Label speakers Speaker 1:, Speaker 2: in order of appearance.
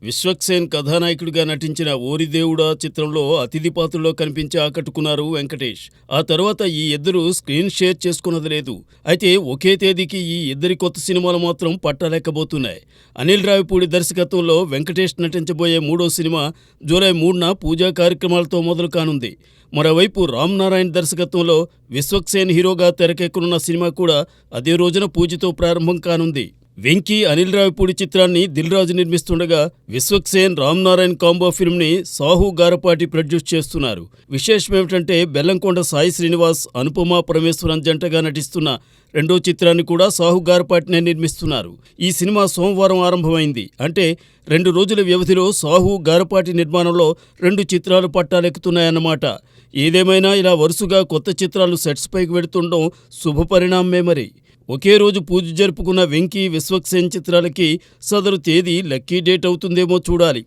Speaker 1: విశ్వక్సేన్ కథానాయకుడిగా నటించిన ఓరి దేవుడా చిత్రంలో అతిథి పాత్రలో కనిపించి ఆకట్టుకున్నారు వెంకటేష్. ఆ తర్వాత ఈ ఇద్దరు స్క్రీన్ షేర్ చేసుకున్నది లేదు. అయితే ఒకే తేదీకి ఈ ఇద్దరి కొత్త సినిమాలు మాత్రం పట్టలేకపోతున్నాయి. అనిల్ రావిపూడి దర్శకత్వంలో వెంకటేష్ నటించబోయే మూడో సినిమా జూలై 3న పూజా కార్యక్రమాలతో మొదలు కానుంది. మరోవైపు రామ్ నారాయణ్ దర్శకత్వంలో విశ్వక్సేన్ హీరోగా తెరకెక్కనున్న సినిమా కూడా అదే రోజున పూజతో ప్రారంభం కానుంది. వెంకీ అనిల్ రావిపూడి చిత్రాన్ని దిల్ రాజు నిర్మిస్తుండగా విశ్వక్సేన్ రామ్ నారాయణ్ కాంబో ఫిల్మ్ని సాహు గారపాటి ప్రొడ్యూస్ చేస్తున్నారు. విశేషమేమిటంటే బెల్లంకొండ సాయి శ్రీనివాస్, అనుపమ పరమేశ్వరన్ జంటగా నటిస్తున్న రెండో చిత్రాన్ని కూడా సాహు గారపాటినే నిర్మిస్తున్నారు. ఈ సినిమా సోమవారం ఆరంభమైంది. అంటే 2 రోజుల వ్యవధిలో సాహు గారపాటి నిర్మాణంలో 2 చిత్రాలు పట్టాలెక్కుతున్నాయన్నమాట. ఏదేమైనా ఇలా వరుసగా కొత్త చిత్రాలు సెట్స్ పైకి వెడుతుండడం శుభపరిణామమే మరి. ఒకే రోజు పూజ జరుపుకున్న వెంకీ విశ్వక్సేన్ చిత్రాలకి సదరు తేదీ లక్కీ డేట్ అవుతుందేమో చూడాలి.